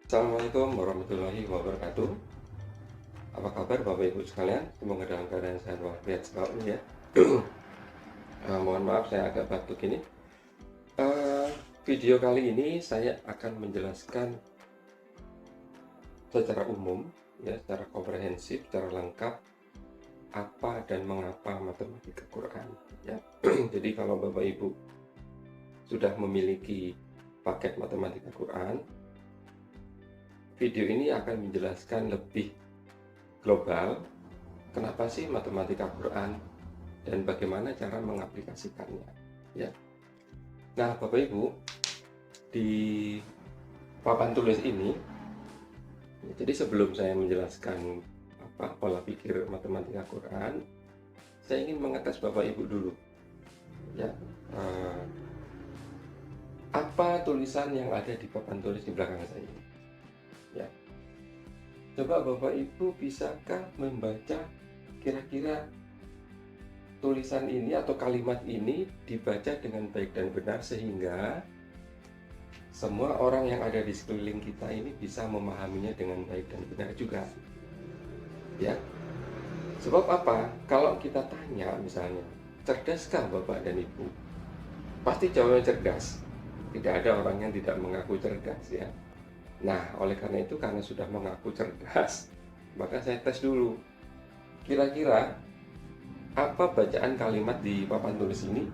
Assalamualaikum warahmatullahi wabarakatuh. Apa kabar Bapak Ibu sekalian? Semoga dalam keadaan sehat walafiat selalu ya. Mohon maaf saya agak batuk ini. Video kali ini saya akan menjelaskan secara umum ya, secara komprehensif, secara lengkap apa dan mengapa matematika Quran ya. Jadi kalau Bapak Ibu sudah memiliki paket matematika Quran, video ini akan menjelaskan lebih global kenapa sih matematika Quran dan bagaimana cara mengaplikasikannya ya. Nah Bapak Ibu, di papan tulis ini, jadi sebelum saya menjelaskan pola pikir matematika Quran, saya ingin mengetes Bapak Ibu dulu ya, apa tulisan yang ada di papan tulis di belakang saya ini ya. Coba Bapak Ibu bisakah membaca kira-kira tulisan ini atau kalimat ini dibaca dengan baik dan benar sehingga semua orang yang ada di sekeliling kita ini bisa memahaminya dengan baik dan benar juga ya. Sebab apa? Kalau kita tanya misalnya, cerdaskah Bapak dan Ibu? Pasti jawabnya cerdas. Tidak ada orang yang tidak mengaku cerdas ya. Nah, oleh karena itu, karena sudah mengaku cerdas, maka saya tes dulu. Kira-kira apa bacaan kalimat di papan tulis ini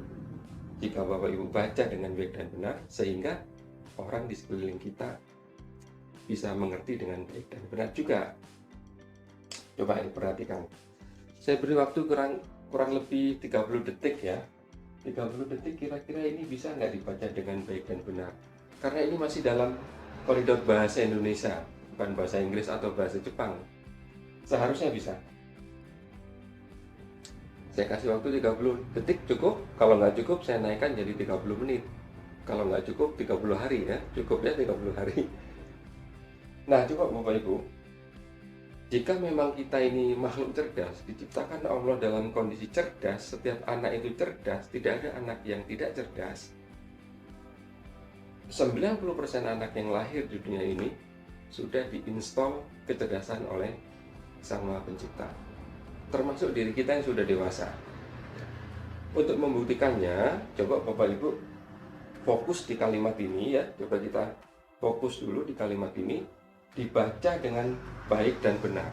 jika Bapak Ibu baca dengan baik dan benar sehingga orang di sekeliling kita bisa mengerti dengan baik dan benar juga. Coba ini perhatikan. Saya beri waktu kurang lebih 30 detik ya. 30 detik kira-kira ini bisa nggak dibaca dengan baik dan benar. Karena ini masih dalam koridor bahasa Indonesia, bukan bahasa Inggris atau bahasa Jepang. Seharusnya bisa. Saya kasih waktu 30 detik cukup. Kalau nggak cukup saya naikkan jadi 30 menit. Kalau nggak cukup 30 hari ya. Cukup ya 30 hari. Nah coba Bapak Ibu, jika memang kita ini makhluk cerdas, diciptakan Allah dalam kondisi cerdas, setiap anak itu cerdas, tidak ada anak yang tidak cerdas. 90% anak yang lahir di dunia ini sudah diinstal kecerdasan oleh Sang Maha Pencipta, termasuk diri kita yang sudah dewasa. Untuk membuktikannya, coba Bapak Ibu fokus di kalimat ini ya. Coba kita fokus dulu di kalimat ini, dibaca dengan baik dan benar.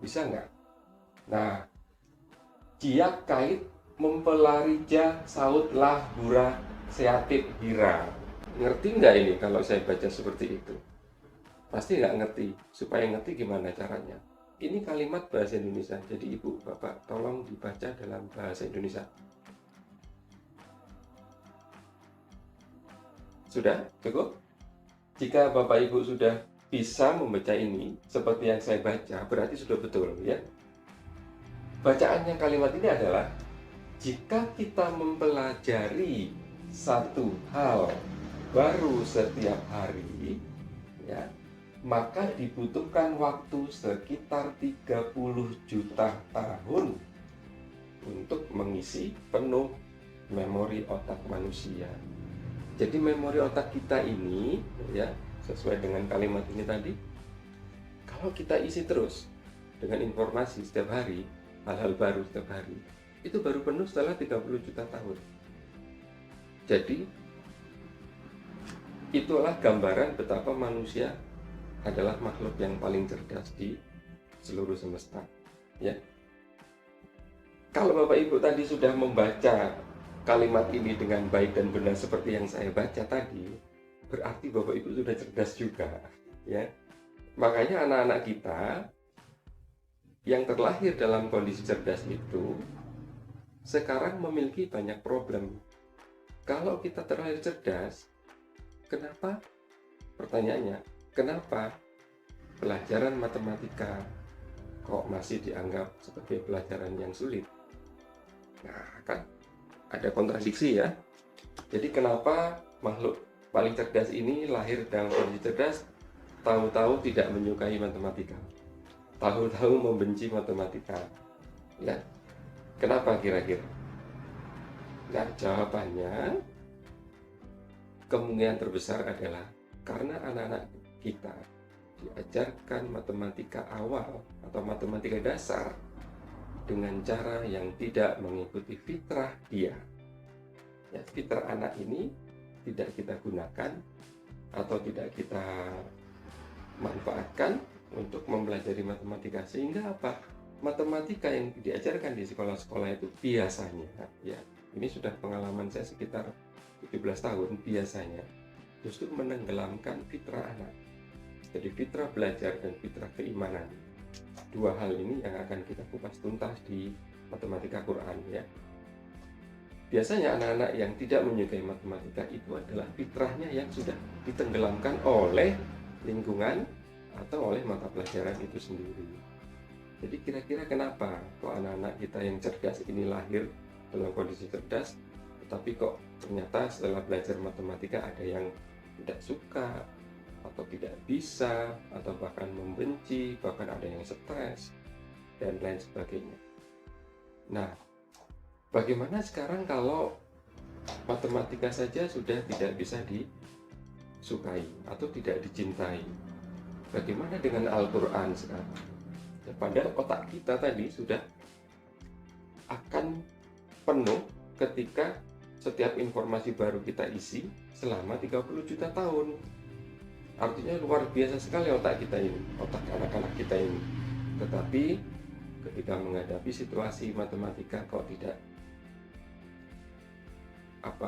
Bisa nggak? Nah, jiak kait mempelarija sautlah hura seatit hira. Ngerti nggak ini kalau saya baca seperti itu? Pasti nggak ngerti. Supaya ngerti gimana caranya? Ini kalimat bahasa Indonesia. Jadi Ibu, Bapak, tolong dibaca dalam bahasa Indonesia. Sudah? Cukup? Jika Bapak Ibu sudah bisa membaca ini seperti yang saya baca, berarti sudah betul ya. Bacaan yang kalimat ini adalah, jika kita mempelajari satu hal baru setiap hari ya, maka dibutuhkan waktu sekitar 30 juta tahun untuk mengisi penuh memori otak manusia. Jadi memori otak kita ini ya, sesuai dengan kalimat ini tadi, kalau kita isi terus dengan informasi setiap hari, hal-hal baru setiap hari, itu baru penuh setelah 30 juta tahun. Jadi itulah gambaran betapa manusia adalah makhluk yang paling cerdas di seluruh semesta ya. Kalau Bapak Ibu tadi sudah membaca kalimat ini dengan baik dan benar seperti yang saya baca tadi, berarti Bapak Ibu sudah cerdas juga ya. Makanya anak-anak kita yang terlahir dalam kondisi cerdas itu sekarang memiliki banyak problem. Kalau kita terlahir cerdas, kenapa? Pertanyaannya, kenapa pelajaran matematika kok masih dianggap sebagai pelajaran yang sulit? Nah, kan ada kontradiksi ya. Jadi kenapa makhluk paling cerdas ini lahir dalam kondisi cerdas, tahu-tahu tidak menyukai matematika, tahu-tahu membenci matematika ya? Kenapa kira-kira? Nah, jawabannya kemungkinan terbesar adalah karena anak-anak kita diajarkan matematika awal atau matematika dasar dengan cara yang tidak mengikuti fitrah dia, ya, fitrah anak ini tidak kita gunakan atau tidak kita manfaatkan untuk mempelajari matematika, sehingga apa? Matematika yang diajarkan di sekolah-sekolah itu biasanya, ya, ini sudah pengalaman saya sekitar 17 tahun, biasanya justru menenggelamkan fitrah anak. Jadi fitrah belajar dan fitrah keimanan, dua hal ini yang akan kita kupas tuntas di matematika Quran, ya. Biasanya anak-anak yang tidak menyukai matematika itu adalah fitrahnya yang sudah ditenggelamkan oleh lingkungan atau oleh mata pelajaran itu sendiri. Jadi kira-kira kenapa kok anak-anak kita yang cerdas ini lahir dalam kondisi cerdas, tetapi kok ternyata setelah belajar matematika ada yang tidak suka atau tidak bisa atau bahkan membenci, bahkan ada yang stres dan lain sebagainya. Nah, bagaimana sekarang kalau matematika saja sudah tidak bisa disukai atau tidak dicintai? Bagaimana dengan Al-Quran sekarang? Ya, padahal otak kita tadi sudah akan penuh ketika setiap informasi baru kita isi selama 30 juta tahun. Artinya luar biasa sekali otak kita ini, otak anak-anak kita ini. Tetapi ketika menghadapi situasi matematika kok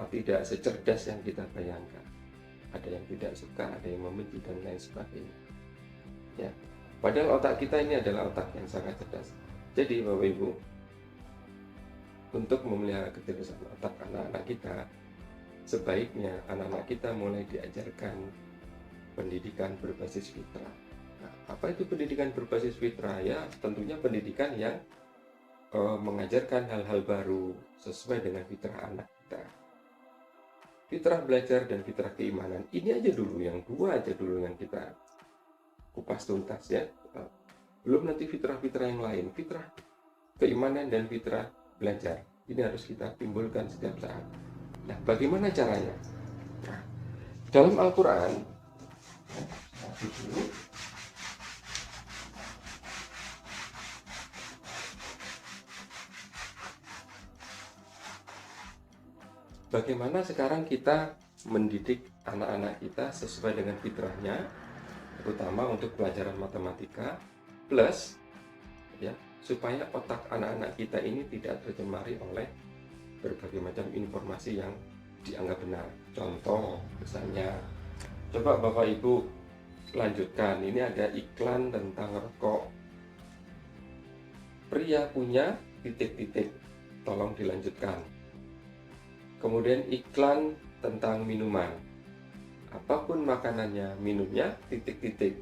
tidak secerdas yang kita bayangkan. Ada yang tidak suka, ada yang membenci dan lain sebagainya. Ya, padahal otak kita ini adalah otak yang sangat cerdas. Jadi Bapak Ibu, untuk memelihara kecerdasan otak anak-anak kita, sebaiknya anak-anak kita mulai diajarkan pendidikan berbasis fitrah. Nah, apa itu pendidikan berbasis fitrah? Ya, tentunya pendidikan yang mengajarkan hal-hal baru sesuai dengan fitrah anak kita. Fitrah belajar dan fitrah keimanan. Ini aja dulu, yang dua aja dulu yang kita kupas tuntas, ya. Belum nanti fitrah-fitrah yang lain, fitrah keimanan dan fitrah belajar. Ini harus kita timbulkan setiap saat. Nah, bagaimana caranya? Nah, dalam Al-Quran, bagaimana sekarang kita mendidik anak-anak kita sesuai dengan fitrahnya, terutama untuk pelajaran matematika, plus, ya, supaya otak anak-anak kita ini tidak tercemari oleh berbagai macam informasi yang dianggap benar. Contoh, misalnya, coba Bapak Ibu lanjutkan, ini ada iklan tentang rokok. Pria punya titik-titik, tolong dilanjutkan. Kemudian iklan tentang minuman. Apapun makanannya, minumnya, titik-titik.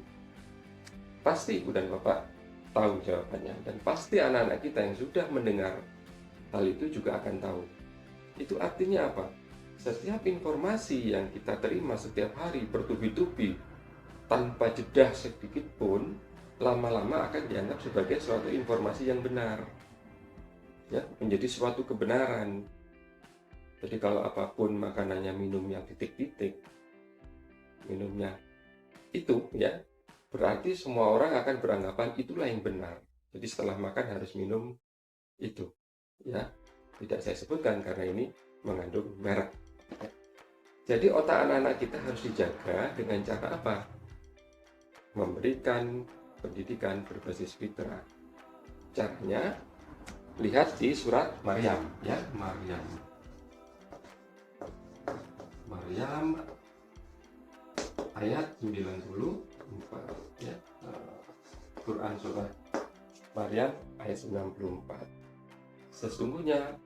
Pasti Ibu dan Bapak tahu jawabannya. Dan pasti anak-anak kita yang sudah mendengar hal itu juga akan tahu. Itu artinya apa? Setiap informasi yang kita terima setiap hari bertubi-tubi tanpa jeda sedikit pun, lama-lama akan dianggap sebagai suatu informasi yang benar. Ya, menjadi suatu kebenaran. Jadi kalau apapun makanannya, minumnya, titik-titik, minumnya itu, ya, berarti semua orang akan beranggapan itulah yang benar. Jadi setelah makan harus minum itu, ya. Tidak saya sebutkan karena ini mengandung merek. Jadi otak anak-anak kita harus dijaga dengan cara apa? Memberikan pendidikan berbasis fitrah. Caranya lihat di surat Maryam, ya, Maryam ayat 94, ya. Quran surah Maryam ayat 94. Sesungguhnya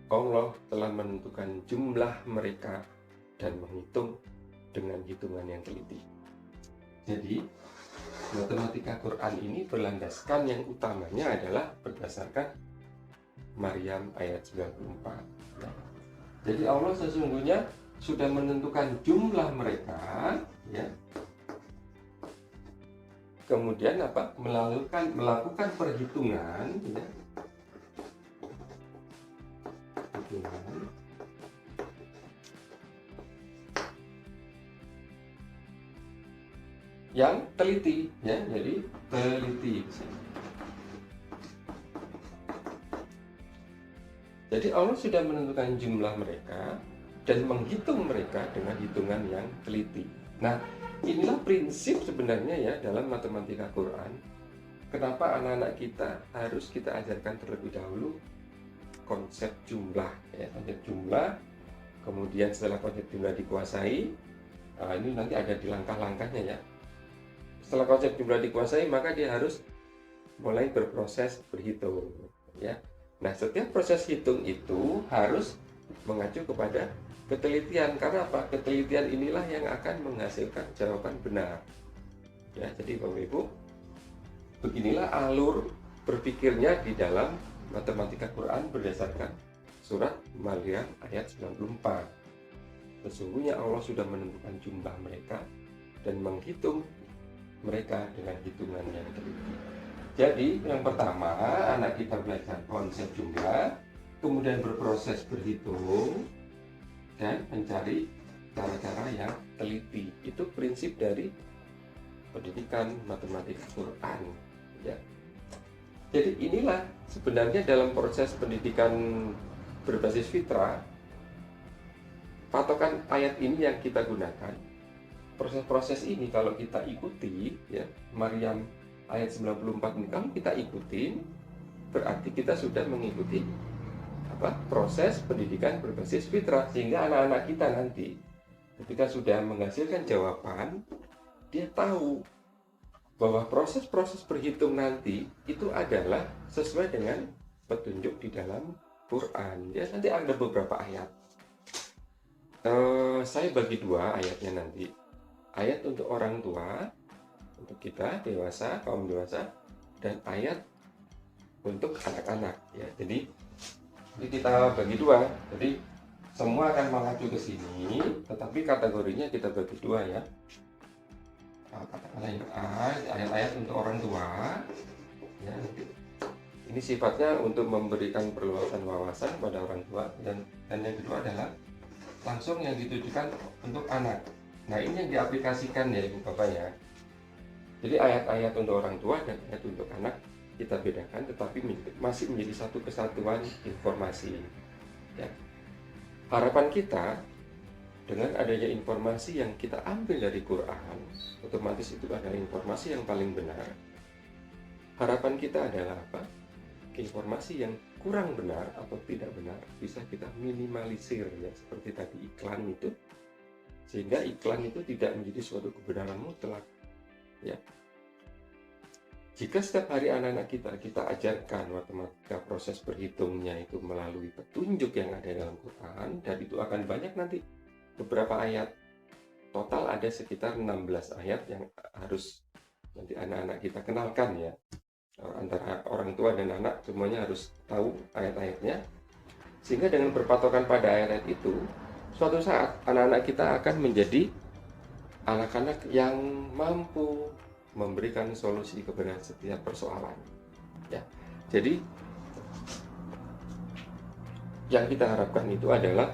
Allah telah menentukan jumlah mereka dan menghitung dengan hitungan yang teliti. Jadi matematika Quran ini berlandaskan yang utamanya adalah berdasarkan Maryam ayat 94. Jadi Allah sesungguhnya sudah menentukan jumlah mereka, ya. Kemudian apa? Melakukan perhitungan, ya. yang teliti, ya. Jadi teliti. Jadi Allah sudah menentukan jumlah mereka dan menghitung mereka dengan hitungan yang teliti. Nah, inilah prinsip sebenarnya ya dalam matematika Quran. Kenapa anak-anak kita harus kita ajarkan terlebih dahulu konsep jumlah, ya, konsep jumlah. Kemudian setelah konsep jumlah dikuasai, ini nanti ada di langkah-langkahnya ya. Setelah konsep jumlah dikuasai, maka dia harus mulai berproses berhitung, ya. Nah, setiap proses hitung itu harus mengacu kepada ketelitian. Karena apa? Ketelitian inilah yang akan menghasilkan jawaban benar. Ya, jadi Bapak Ibu, beginilah alur berpikirnya di dalam matematika Quran berdasarkan surat Maryam ayat 94. Sesungguhnya Allah sudah menentukan jumlah mereka dan menghitung mereka dengan hitungan yang teliti. Jadi yang pertama, anak kita belajar konsep jumlah, kemudian berproses berhitung dan mencari cara-cara yang teliti. Itu prinsip dari pendidikan matematika Quran, ya. Jadi inilah sebenarnya dalam proses pendidikan berbasis fitrah, patokan ayat ini yang kita gunakan. Proses-proses ini kalau kita ikuti, ya, Maryam ayat 94 ini kalau kita ikuti, berarti kita sudah mengikuti proses pendidikan berbasis fitrah, sehingga anak-anak kita nanti ketika sudah menghasilkan jawaban, dia tahu bahwa proses-proses berhitung nanti itu adalah sesuai dengan petunjuk di dalam Quran. Ya, nanti ada beberapa ayat. Saya bagi dua ayatnya nanti. Ayat untuk orang tua, untuk kita dewasa, kaum dewasa, dan ayat untuk anak-anak. Ya, jadi kita bagi dua. Jadi semua akan mengacu ke sini, tetapi kategorinya kita bagi dua ya. Katakanlah yang A, ayat-ayat untuk orang tua, ya. Ini sifatnya untuk memberikan perluasan wawasan pada orang tua, dan yang kedua adalah langsung yang ditujukan untuk anak. Nah, ini yang diaplikasikan ya Ibu Bapak ya. Jadi ayat-ayat untuk orang tua dan ayat untuk anak kita bedakan, tetapi masih menjadi satu kesatuan informasi. Ya. Harapan kita dengan adanya informasi yang kita ambil dari Quran, otomatis itu adalah informasi yang paling benar. Harapan kita adalah apa? Informasi yang kurang benar atau tidak benar bisa kita minimalisir, ya, seperti tadi iklan itu, sehingga iklan itu tidak menjadi suatu kebenaran mutlak. Ya. Jika setiap hari anak-anak kita ajarkan matematika proses berhitungnya itu melalui petunjuk yang ada dalam Quran, dan itu akan banyak nanti beberapa ayat. Total ada sekitar 16 ayat yang harus nanti anak-anak kita kenalkan ya. Antara orang tua dan anak semuanya harus tahu ayat-ayatnya, sehingga dengan berpatokan pada ayat-ayat itu, suatu saat anak-anak kita akan menjadi anak-anak yang mampu memberikan solusi kepada setiap persoalan. Ya, jadi yang kita harapkan itu adalah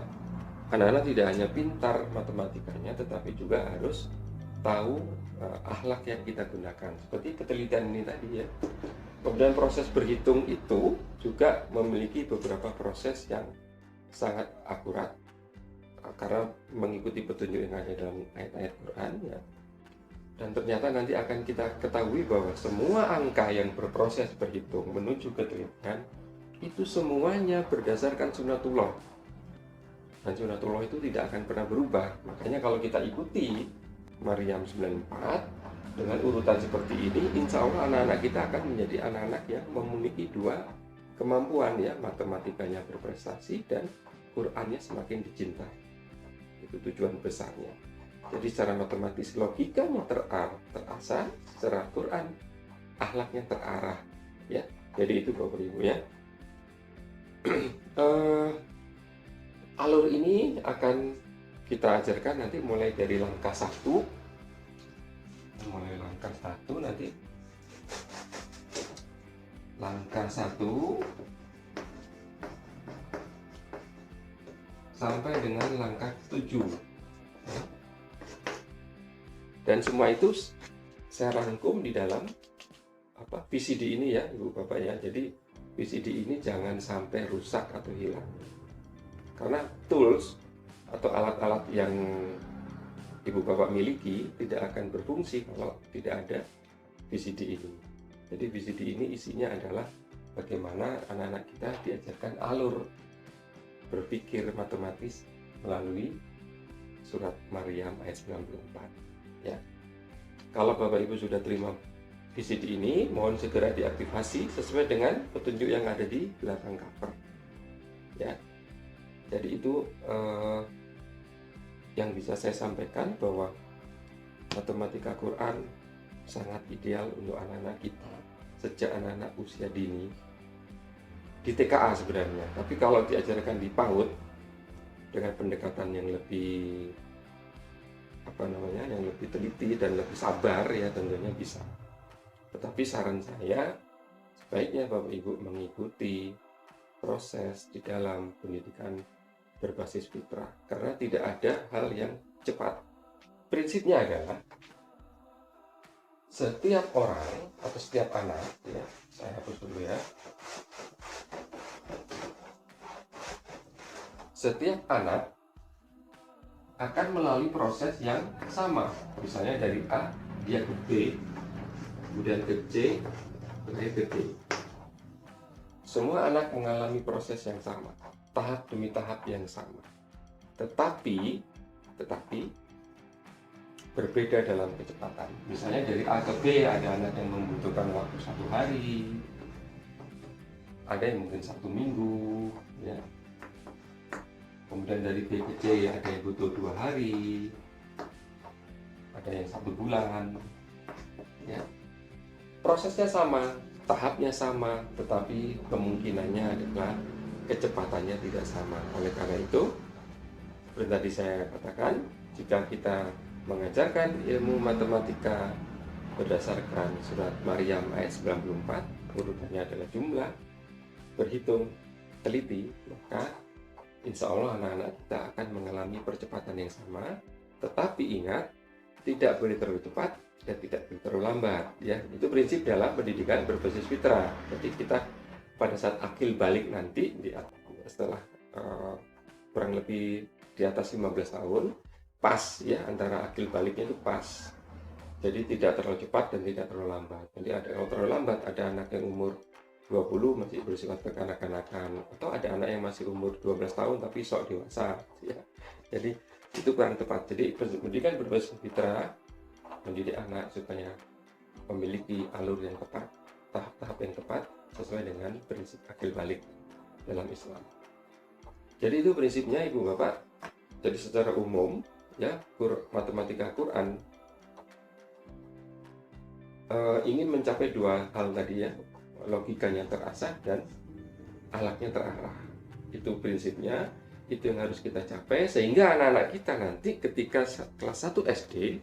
anak-anak tidak hanya pintar matematikanya, tetapi juga harus tahu akhlak yang kita gunakan, seperti ketelitian ini tadi ya. Kemudian proses berhitung itu juga memiliki beberapa proses yang sangat akurat, karena mengikuti petunjuk yang ada dalam ayat-ayat Quran ya. Dan ternyata nanti akan kita ketahui bahwa semua angka yang berproses berhitung menuju ketelitian itu semuanya berdasarkan sunatullah. Dan sunatullah itu tidak akan pernah berubah. Makanya kalau kita ikuti Maryam 94 dengan urutan seperti ini, insya Allah anak-anak kita akan menjadi anak-anak yang memiliki dua kemampuan ya, matematikanya berprestasi dan Qurannya semakin dicintai. Itu tujuan besarnya. Jadi secara matematis logikanya terasah, secara Quran akhlaknya terarah ya. Jadi itu Bapak Ibu ya. Alur ini akan kita ajarkan nanti mulai dari langkah 1. Mulai langkah 1 nanti. Langkah 1 sampai dengan langkah 7. Ya. Dan semua itu saya rangkum di dalam VCD ini ya Ibu Bapak ya. Jadi VCD ini jangan sampai rusak atau hilang, karena tools atau alat-alat yang Ibu Bapak miliki tidak akan berfungsi kalau tidak ada VCD ini. Jadi VCD ini isinya adalah bagaimana anak-anak kita diajarkan alur berpikir matematis melalui surat Maryam ayat 94 ya. Kalau Bapak Ibu sudah terima VCD ini, mohon segera diaktifasi sesuai dengan petunjuk yang ada di belakang cover ya. Jadi itu yang bisa saya sampaikan, bahwa matematika Quran sangat ideal untuk anak-anak kita sejak anak-anak usia dini di TKA sebenarnya. Tapi kalau diajarkan di PAUD dengan pendekatan yang lebih yang lebih teliti dan lebih sabar ya, tentunya bisa. Tetapi saran saya, sebaiknya Bapak Ibu mengikuti proses di dalam pendidikan berbasis fitrah, karena tidak ada hal yang cepat. Prinsipnya adalah setiap orang atau setiap anak ya, saya hapus dulu ya. Setiap anak akan melalui proses yang sama. Misalnya dari A dia ke B, kemudian ke C, kemudian ke D. Semua anak mengalami proses yang sama, tahap demi tahap yang sama. Tetapi berbeda dalam kecepatan. Misalnya dari A ke B ada anak yang membutuhkan waktu 1 hari, ada yang mungkin 1 minggu, ya. Kemudian dari B ke C ada yang butuh 2 hari, ada yang 1 bulan, ya. Prosesnya sama, tahapnya sama, tetapi kemungkinannya adalah kecepatannya tidak sama. Oleh karena itu, seperti tadi saya katakan, jika kita mengajarkan ilmu matematika berdasarkan surat Maryam ayat 94, urutannya adalah jumlah, berhitung, teliti, maka insya Allah anak-anak kita akan mengalami percepatan yang sama. Tetapi ingat, tidak boleh terlalu cepat dan tidak boleh terlalu lambat ya. Itu prinsip dalam pendidikan berbasis fitrah. Jadi kita pada saat akil balik nanti setelah kurang lebih di atas 15 tahun pas ya, antara akil baliknya itu pas. Jadi tidak terlalu cepat dan tidak terlalu lambat. Jadi kalau terlalu lambat, ada anak yang umur 20 masih bersifat kekanak-kanakan, atau ada anak yang masih umur 12 tahun tapi sok dewasa ya. Jadi itu kurang tepat. Jadi pendidikan berbasis fitrah mendidik anak supaya memiliki alur yang tepat, tahap-tahap yang tepat sesuai dengan prinsip akil balik dalam Islam. Jadi itu prinsipnya Ibu Bapak. Jadi secara umum ya, matematika Quran ingin mencapai 2 hal tadi ya, logikanya terasah dan alatnya terarah. Itu prinsipnya, itu yang harus kita capai, sehingga anak-anak kita nanti ketika kelas 1 SD,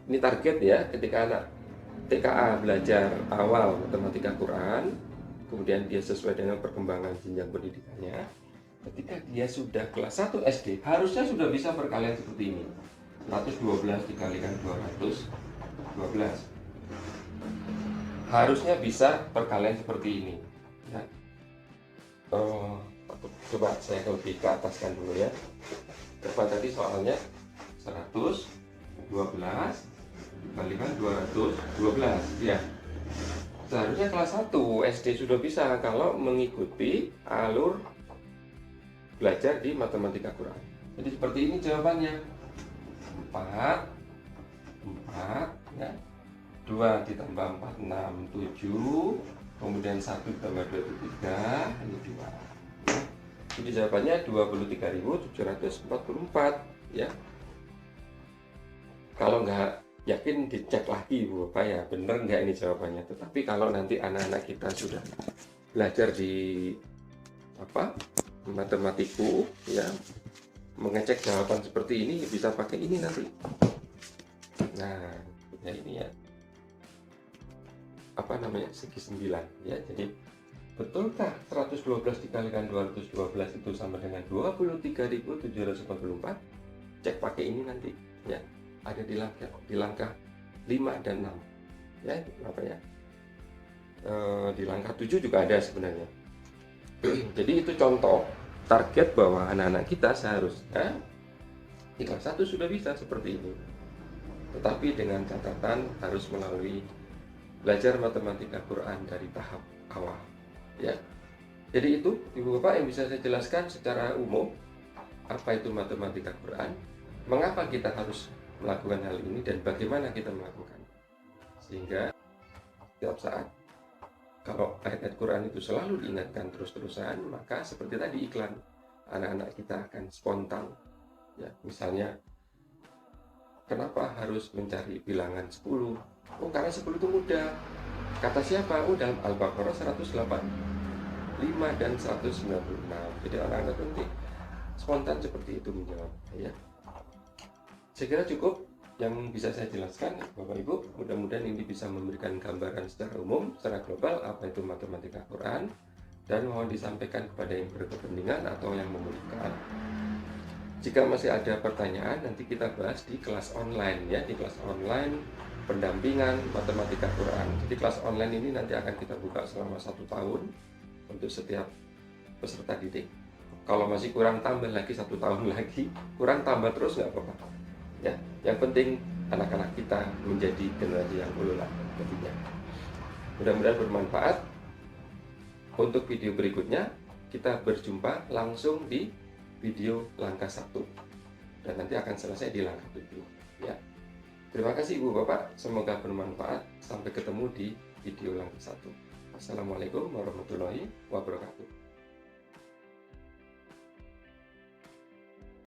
ini target ya, ketika anak TKA belajar awal matematika Quran, kemudian dia sesuai dengan perkembangan jenjang pendidikannya, ketika dia sudah kelas 1 SD, harusnya sudah bisa perkalian seperti ini. 112 dikalikan 212. Harusnya bisa perkalian seperti ini ya. Coba saya lebih ke ataskan dulu ya. Coba tadi soalnya 112 dikalikan 212 ya. Seharusnya kelas 1 SD sudah bisa kalau mengikuti alur belajar di matematika Quran. Jadi seperti ini jawabannya. 4 ya. 2 ditambah 4, 6, 7, kemudian 1 ditambah 2 itu 3, ini 2. Jadi jawabannya 23.744 ya. Kalau nggak yakin dicek lagi Bu Bapak ya, bener nggak ini jawabannya. Tetapi kalau nanti anak-anak kita sudah belajar di matematiku ya, mengecek jawaban seperti ini, bisa pakai ini nanti. Nah, ya ini ya, segi 9 ya. Jadi betulkah 112 dikalikan 212 itu sama dengan 23.744? Cek pakai ini nanti ya. Ada di langkah 5 dan 6. ya, apa ya, di langkah 7 juga ada sebenarnya. Jadi itu contoh target bahwa anak-anak kita seharusnya di kelas 1 sudah bisa seperti ini. Tetapi dengan catatan harus melalui belajar matematika Quran dari tahap awal, ya. Jadi itu Ibu Bapak yang bisa saya jelaskan secara umum apa itu matematika Quran, mengapa kita harus melakukan hal ini dan bagaimana kita melakukan. Sehingga setiap saat kalau ayat-ayat Quran itu selalu diingatkan terus-terusan, maka seperti tadi iklan, anak-anak kita akan spontan. Ya, misalnya, kenapa harus mencari bilangan 10? Oh, karena 10 itu mudah. Kata siapa? Oh, dalam Al-Baqarah 185 dan 196. Jadi anak-anak nanti spontan seperti itu menjawab. Ya. Saya kira cukup yang bisa saya jelaskan, Bapak Ibu. Mudah-mudahan ini bisa memberikan gambaran secara umum, secara global apa itu matematika Quran, dan mohon disampaikan kepada yang berkepentingan atau yang membutuhkan. Jika masih ada pertanyaan, nanti kita bahas di kelas online, ya, di kelas online pendampingan matematika Quran. Jadi kelas online ini nanti akan kita buka selama 1 tahun untuk setiap peserta didik. Kalau masih kurang, tambah lagi 1 tahun lagi, kurang tambah terus nggak apa-apa. Ya, yang penting anak-anak kita menjadi generasi yang ulul nantinya. Mudah-mudahan bermanfaat. Untuk video berikutnya kita berjumpa langsung di video langkah 1 dan nanti akan selesai di langkah 7. Ya. Terima kasih Ibu Bapak, semoga bermanfaat. Sampai ketemu di video langkah 1. Assalamualaikum warahmatullahi wabarakatuh.